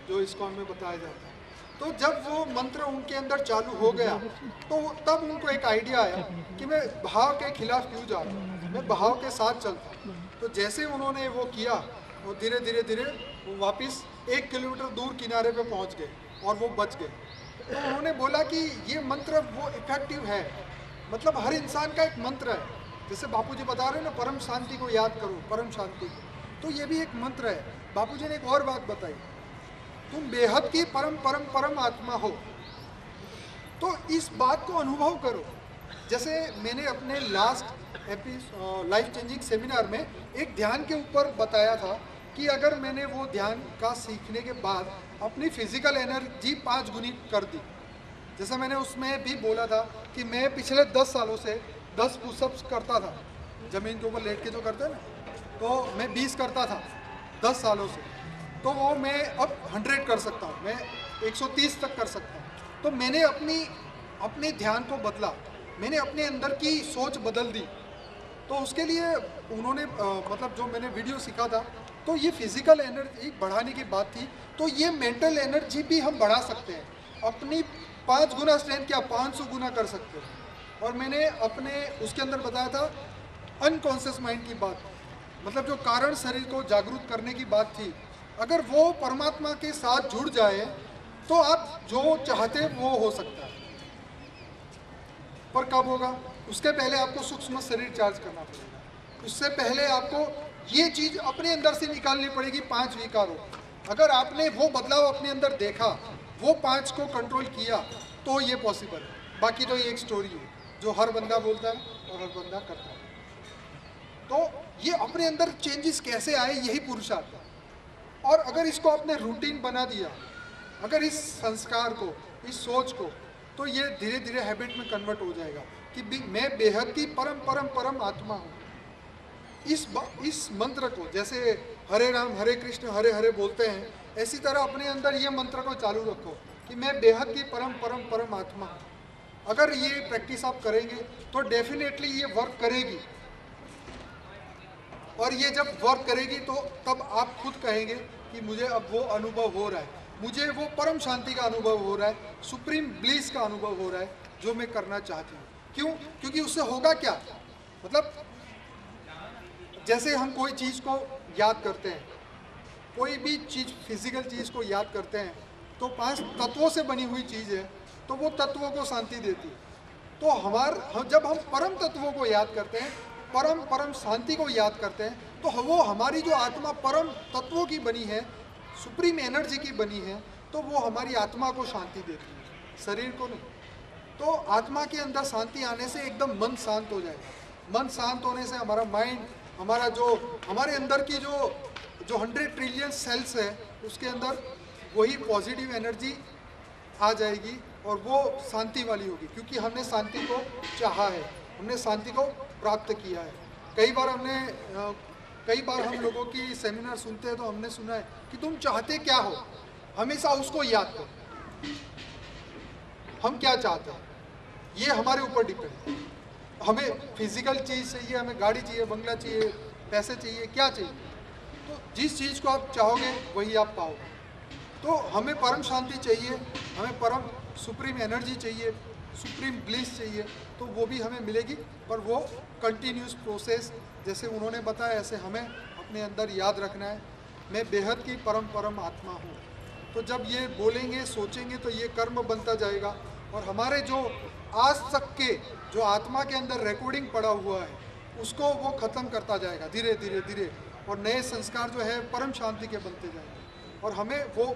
जो इस्कॉन में बताया जाता है। तो जब वो मंत्र उनके अंदर चालू हो गया तो तब उनको एक आइडिया आया कि मैं भाव के खिलाफ क्यों जा रहा हूँ, मैं भाव के साथ चलता हूँ। तो जैसे उन्होंने वो किया, वो धीरे धीरे धीरे वो वापस 1 किलोमीटर दूर किनारे पे पहुँच गए और वो बच गए। तो उन्होंने बोला कि ये मंत्र वो इफेक्टिव है, मतलब हर इंसान का एक मंत्र है। जैसे बापूजी बता रहे हैं ना, परम शांति को याद करो, परम शांति को, तो ये भी एक मंत्र है। बापूजी ने एक और बात बताई, तुम बेहद की परम परम परम आत्मा हो। तो इस बात को अनुभव करो। जैसे मैंने अपने लास्ट लाइफ चेंजिंग सेमिनार में एक ध्यान के ऊपर बताया था कि अगर मैंने वो ध्यान का सीखने के बाद अपनी फिजिकल एनर्जी 5 गुनी कर दी, जैसा मैंने उसमें भी बोला था कि मैं पिछले 10 सालों से 10 पुशअप्स करता था, ज़मीन के ऊपर लेट के जो करते हैं ना, तो मैं 20 करता था 10 सालों से, तो वो मैं अब 100 कर सकता हूँ, मैं 130 तक कर सकता हूँ। तो मैंने अपने ध्यान को बदला, मैंने अपने अंदर की सोच बदल दी। तो उसके लिए उन्होंने मतलब जो मैंने वीडियो सीखा था, तो ये फिजिकल एनर्जी बढ़ाने की बात थी, तो ये मेंटल एनर्जी भी हम बढ़ा सकते हैं। अपनी 5 गुना स्ट्रेंथ क्या 500 गुना कर सकते हैं। और मैंने अपने उसके अंदर बताया था अनकॉन्शियस माइंड की बात, मतलब जो कारण शरीर को जागरूक करने की बात थी, अगर वो परमात्मा के साथ जुड़ जाए तो आप जो चाहते वो हो सकता है। पर कब होगा? उसके पहले आपको सूक्ष्म शरीर चार्ज करना पड़ेगा। उससे पहले आपको ये चीज़ अपने अंदर से निकालनी पड़ेगी, 5 विकारों। अगर आपने वो बदलाव अपने अंदर देखा, वो 5 को कंट्रोल किया, तो ये पॉसिबल है। बाकी तो ये एक स्टोरी है जो हर बंदा बोलता है और हर बंदा करता है। तो ये अपने अंदर चेंजेस कैसे आए, यही पुरुषार्थ है। और अगर इसको आपने रूटीन बना दिया, अगर इस संस्कार को, इस सोच को, तो ये धीरे धीरे हैबिट में कन्वर्ट हो जाएगा कि मैं बेहद की परम परम परम आत्मा हूँ। इस मंत्र को जैसे हरे राम हरे कृष्ण हरे हरे बोलते हैं, ऐसी तरह अपने अंदर ये मंत्र को चालू रखो कि मैं बेहद की परम परम परम आत्मा हूँ। अगर ये प्रैक्टिस आप करेंगे तो डेफिनेटली ये वर्क करेगी। और ये जब वर्क करेगी तो तब आप खुद कहेंगे कि मुझे अब वो अनुभव हो रहा है, मुझे वो परम शांति का अनुभव हो रहा है, सुप्रीम ब्लिस का अनुभव हो रहा है जो मैं करना चाहती हूँ। क्यों? क्योंकि उससे होगा क्या, मतलब जैसे हम कोई चीज़ को याद करते हैं, कोई भी चीज़ फिजिकल चीज़ को याद करते हैं, तो 5 तत्वों से बनी हुई चीज़ है, तो वो तत्वों को शांति देती है। तो जब हम परम तत्वों को याद करते हैं, परम परम शांति को याद करते हैं, तो वो हमारी जो आत्मा परम तत्वों की बनी है, सुप्रीम एनर्जी की बनी है, तो वो हमारी आत्मा को शांति देती है, शरीर को नहीं। तो आत्मा के अंदर शांति आने से एकदम मन शांत हो जाएगा। मन शांत होने से हमारा माइंड, हमारा जो हमारे अंदर की जो 100 ट्रिलियन सेल्स है, उसके अंदर वही पॉजिटिव एनर्जी आ जाएगी और वो शांति वाली होगी, क्योंकि हमने शांति को चाहा है, हमने शांति को प्राप्त किया है। कई बार हम लोगों की सेमिनार सुनते हैं तो हमने सुना है कि तुम चाहते क्या हो, हमेशा उसको याद करो। हम क्या चाहते हैं ये हमारे ऊपर डिपेंड है। हमें फिजिकल चीज़ चाहिए, हमें गाड़ी चाहिए, बंगला चाहिए, पैसे चाहिए, क्या चाहिए, तो जिस चीज़ को आप चाहोगे वही आप पाओगे। तो हमें परम शांति चाहिए, हमें परम सुप्रीम एनर्जी चाहिए, सुप्रीम ब्लिस चाहिए, तो वो भी हमें मिलेगी। पर वो कंटिन्यूस प्रोसेस, जैसे उन्होंने बताया, ऐसे हमें अपने अंदर याद रखना है, मैं बेहद की परम परम आत्मा हूँ। तो जब ये बोलेंगे, सोचेंगे, तो ये कर्म बनता जाएगा और हमारे जो आज तक के जो आत्मा के अंदर रिकॉर्डिंग पड़ा हुआ है, उसको वो ख़त्म करता जाएगा धीरे धीरे धीरे, और नए संस्कार जो है परम शांति के बनते जाएंगे और हमें वो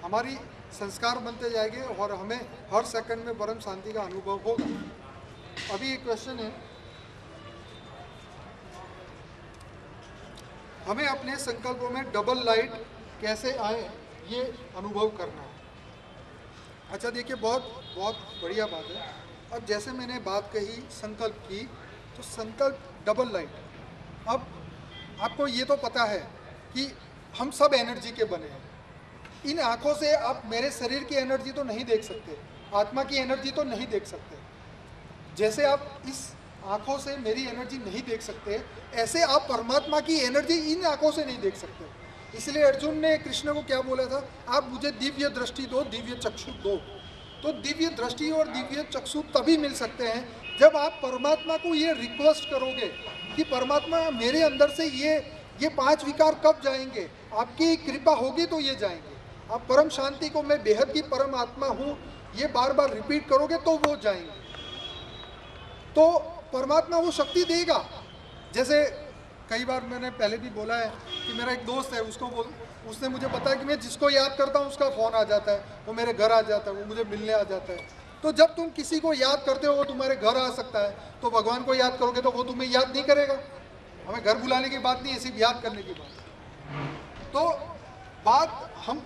हमारी संस्कार बनते जाएंगे और हमें हर सेकंड में परम शांति का अनुभव होगा। अभी एक क्वेश्चन है, हमें अपने संकल्पों में डबल लाइट कैसे आए ये अनुभव करना है। अच्छा देखिए, बहुत बहुत बढ़िया बात है। अब जैसे मैंने बात कही संकल्प की, तो संकल्प डबल लाइट। अब आपको ये तो पता है कि हम सब एनर्जी के बने हैं। इन आँखों से आप मेरे शरीर की एनर्जी तो नहीं देख सकते, आत्मा की एनर्जी तो नहीं देख सकते। जैसे आप इस आँखों से मेरी एनर्जी नहीं देख सकते, ऐसे आप परमात्मा की एनर्जी इन आँखों से नहीं देख सकते। इसलिए अर्जुन ने कृष्ण को क्या बोला था, आप मुझे दिव्य दृष्टि दो, दिव्य चक्षु दो। तो दिव्य दृष्टि और दिव्य चक्षु तभी मिल सकते हैं जब आप परमात्मा को ये रिक्वेस्ट करोगे कि परमात्मा मेरे अंदर से ये 5 विकार कब जाएंगे, आपकी कृपा होगी तो ये जाएंगे। आप परम शांति को, मैं बेहद की परम आत्मा हूँ, ये बार बार रिपीट करोगे तो वो जाएंगे। तो परमात्मा वो शक्ति देगा। जैसे कई बार मैंने पहले भी बोला है कि मेरा एक दोस्त है, उसने मुझे बताया कि मैं जिसको याद करता हूँ उसका फ़ोन आ जाता है, वो मेरे घर आ जाता है, वो मुझे मिलने आ जाता है। तो जब तुम किसी को याद करते हो वो तुम्हारे घर आ सकता है, तो भगवान को याद करोगे तो वो तुम्हें याद नहीं करेगा। हमें घर बुलाने की बात नहीं है, सिर्फ याद करने की बात। तो बात हम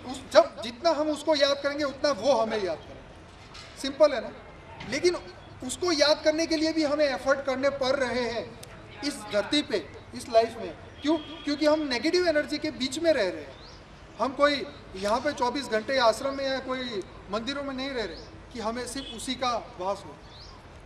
जितना हम उसको याद करेंगे उतना वो हमें याद करेंगे। सिंपल है ना। लेकिन उसको याद करने के लिए भी हमें एफर्ट करने पड़ रहे हैं इस धरती पे, इस लाइफ में। क्यों? क्योंकि हम नेगेटिव एनर्जी के बीच में रह रहे हैं। हम कोई यहाँ पे 24 घंटे आश्रम में या कोई मंदिरों में नहीं रह रहे कि हमें सिर्फ उसी का वास हो।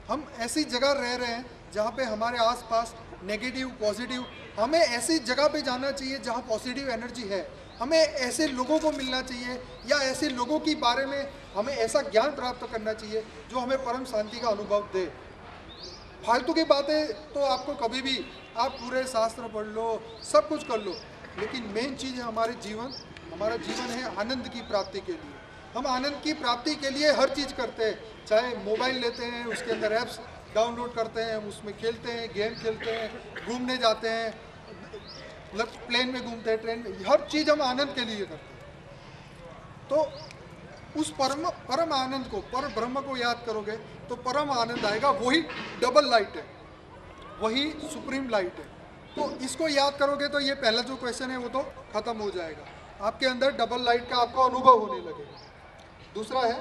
हम ऐसी जगह रह रहे हैं जहाँ पे हमारे आसपास नेगेटिव पॉजिटिव, हमें ऐसी जगह पे जाना चाहिए जहाँ पॉजिटिव एनर्जी है। हमें ऐसे लोगों को मिलना चाहिए या ऐसे लोगों के बारे में हमें ऐसा ज्ञान प्राप्त करना चाहिए जो हमें परम शांति का अनुभव दे। फालतू की बातें तो आपको कभी भी, आप पूरे शास्त्र पढ़ लो, सब कुछ कर लो, लेकिन मेन चीज़ है हमारा जीवन है आनंद की प्राप्ति के लिए। हम आनंद की प्राप्ति के लिए हर चीज़ करते हैं, चाहे मोबाइल लेते हैं, उसके अंदर ऐप्स डाउनलोड करते हैं, उसमें खेलते हैं, गेम खेलते हैं, घूमने जाते हैं, मतलब प्लेन में घूमते हैं, ट्रेन में, हर चीज़ हम आनंद के लिए करते हैं। तो उस परम आनंद को, पर ब्रह्म को याद करोगे तो परम आनंद आएगा। वही डबल लाइट है, वही सुप्रीम लाइट है। तो इसको याद करोगे तो ये पहला जो क्वेश्चन है वो तो खत्म हो जाएगा, आपके अंदर डबल लाइट का आपको अनुभव होने लगेगा। दूसरा है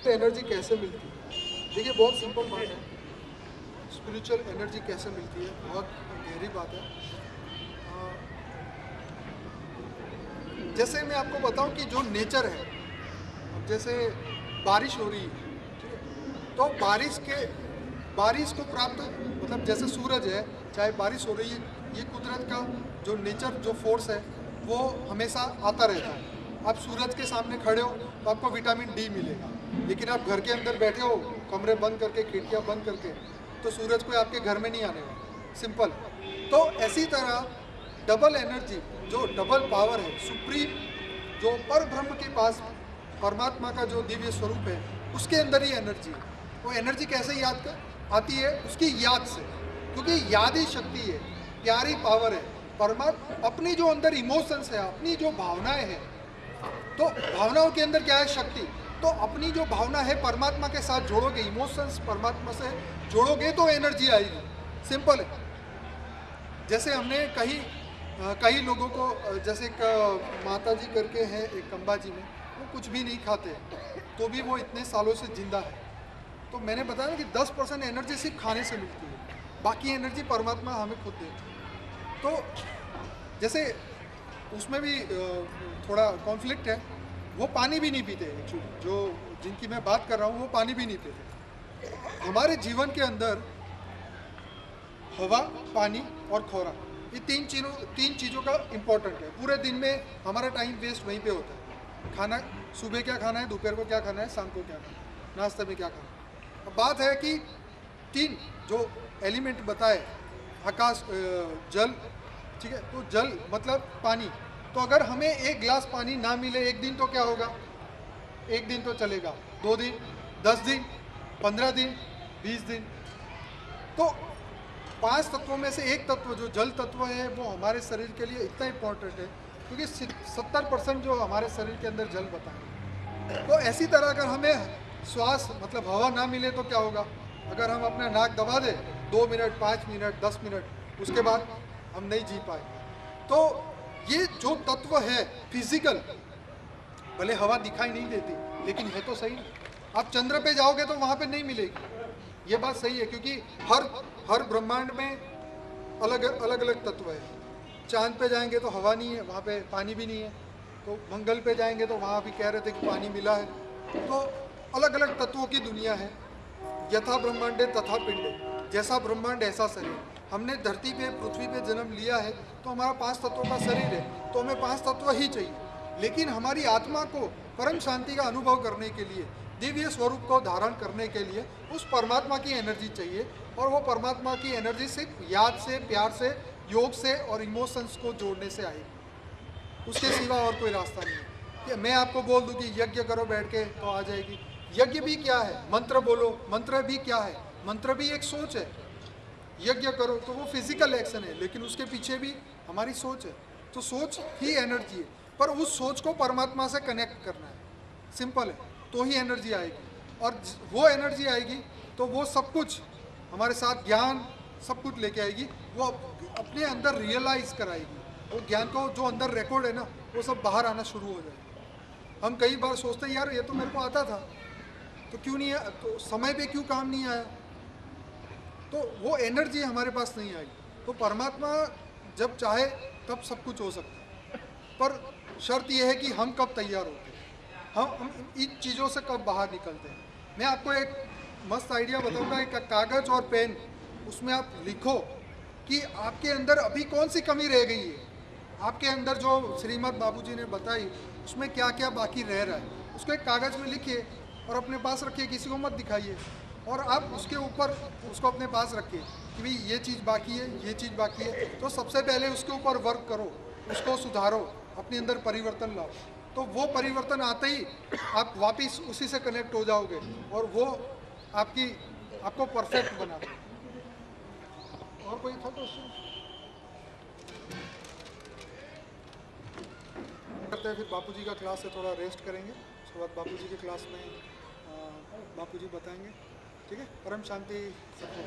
एनर्जी कैसे मिलती है। देखिए बहुत सिंपल बात है, स्पिरिचुअल एनर्जी कैसे मिलती है, बहुत गहरी बात है। जैसे मैं आपको बताऊं कि जो नेचर है, जैसे बारिश हो रही है, ठीक है, तो बारिश को प्राप्त, मतलब जैसे सूरज है, चाहे बारिश हो रही है, ये कुदरत का जो नेचर, जो फोर्स है, वो हमेशा आता रहता है। आप सूरज के सामने खड़े हो तो आपको विटामिन डी मिलेगा, लेकिन आप घर के अंदर बैठे हो, कमरे बंद करके, खिड़कियाँ बंद करके, तो सूरज कोई आपके घर में नहीं आने वाला। सिंपल। तो ऐसी तरह डबल एनर्जी, जो डबल पावर है, सुप्रीम, जो पर ब्रह्म के पास परमात्मा का जो दिव्य स्वरूप है, उसके अंदर ही एनर्जी है। वो एनर्जी कैसे आती है? उसकी याद से, क्योंकि याद ही शक्ति है, प्यारी पावर है। परमात्मा अपनी जो अंदर इमोशंस है, अपनी जो भावनाएं हैं, तो भावनाओं के अंदर क्या है? शक्ति। तो अपनी जो भावना है परमात्मा के साथ जोड़ोगे, इमोशंस परमात्मा से जोड़ोगे तो एनर्जी आएगी। सिंपल है। जैसे हमने कई लोगों को, जैसे एक माता जी करके हैं एक कंबाजी में, वो कुछ भी नहीं खाते तो भी वो इतने सालों से जिंदा है। तो मैंने बताया कि 10% एनर्जी सिर्फ खाने से मिलती है, बाकी एनर्जी परमात्मा हमें खुद देती है। तो जैसे उसमें भी थोड़ा कॉन्फ्लिक्ट है, वो पानी भी नहीं पीते एक्चुअली, जो जिनकी मैं बात कर रहा हूँ वो पानी भी नहीं पीते। हमारे जीवन के अंदर हवा, पानी और खुराक, ये तीन चीज़ों का इम्पोर्टेंट है। पूरे दिन में हमारा टाइम वेस्ट वहीं पे होता है। खाना, सुबह क्या खाना है, दोपहर को क्या खाना है, शाम को क्या खाना है, नाश्ते में क्या खाना है। अब बात है कि 3 जो एलिमेंट बताए, आकाश, जल, ठीक है, तो जल मतलब पानी। तो अगर हमें 1 गिलास पानी ना मिले एक दिन तो क्या होगा? एक दिन तो चलेगा, 2 दिन, 10 दिन, 15 दिन, 20 दिन। तो 5 तत्वों में से एक तत्व जो जल तत्व है वो हमारे शरीर के लिए इतना इम्पोर्टेंट है, क्योंकि 70% जो हमारे शरीर के अंदर जल बता है। तो ऐसी तरह अगर हमें श्वास मतलब हवा ना मिले तो क्या होगा? अगर हम अपना नाक दबा दें 2 मिनट, 5 मिनट, 10 मिनट, उसके बाद हम नहीं जी पाए। तो ये जो तत्व है फिजिकल, भले हवा दिखाई नहीं देती लेकिन है तो सही। आप चंद्र पे जाओगे तो वहाँ पे नहीं मिलेगी, ये बात सही है, क्योंकि हर ब्रह्मांड में अलग अलग तत्व है। चांद पे जाएंगे तो हवा नहीं है, वहाँ पे पानी भी नहीं है। तो मंगल पे जाएंगे तो वहाँ भी कह रहे थे कि पानी मिला है। तो अलग अलग तत्वों की दुनिया है। यथा ब्रह्मांडे तथा पिंडे, जैसा ब्रह्मांड ऐसा शरीर। हमने धरती पे पृथ्वी पे जन्म लिया है तो हमारा 5 तत्वों का शरीर है, तो हमें 5 तत्व ही चाहिए। लेकिन हमारी आत्मा को परम शांति का अनुभव करने के लिए, दिव्य स्वरूप को धारण करने के लिए उस परमात्मा की एनर्जी चाहिए। और वो परमात्मा की एनर्जी सिर्फ याद से, प्यार से, योग से और इमोशंस को जोड़ने से आएगी। उसके सिवा और कोई रास्ता नहीं है कि मैं आपको बोल दूं कि यज्ञ करो बैठ के तो आ जाएगी। यज्ञ भी क्या है? मंत्र बोलो, मंत्र भी क्या है? मंत्र भी एक सोच है। यज्ञ करो तो वो फिजिकल एक्शन है, लेकिन उसके पीछे भी हमारी सोच है। तो सोच ही एनर्जी है, पर उस सोच को परमात्मा से कनेक्ट करना है, सिंपल है, तो ही एनर्जी आएगी। और वो एनर्जी आएगी तो वो सब कुछ हमारे साथ, ज्ञान सब कुछ लेके आएगी। वो अपने अंदर रियलाइज कराएगी। वो ज्ञान को जो अंदर रिकॉर्ड है ना, वो सब बाहर आना शुरू हो जाएगा। हम कई बार सोचते हैं यार ये तो मेरे को आता था, तो क्यों नहीं आया, तो समय पे क्यों काम नहीं आया, तो वो एनर्जी हमारे पास नहीं आई। तो परमात्मा जब चाहे तब सब कुछ हो सकता है, पर शर्त यह है कि हम कब तैयार होते हैं, हम इन चीज़ों से कब बाहर निकलते हैं। मैं आपको एक मस्त आइडिया बताऊंगा। एक कागज़ और पेन, उसमें आप लिखो कि आपके अंदर अभी कौन सी कमी रह गई है, आपके अंदर जो श्रीमद् बाबूजी ने बताई उसमें क्या क्या बाकी रह रहा है, उसको एक कागज़ में लिखिए और अपने पास रखिए, किसी को मत दिखाइए। और आप उसके ऊपर उसको अपने पास रखिए कि भाई ये चीज़ बाकी है, ये चीज़ बाकी है। तो सबसे पहले उसके ऊपर वर्क करो, उसको सुधारो, अपने अंदर परिवर्तन लाओ। तो वो परिवर्तन आते ही आप वापस उसी से कनेक्ट हो जाओगे और वो आपको परफेक्ट बना देगा। और कोई था क्वेश्चन? करते हैं, फिर बापूजी का क्लास है, थोड़ा रेस्ट करेंगे। उसके बाद बापूजी की क्लास में बापूजी बताएंगे। ठीक है, परम शांति सबको।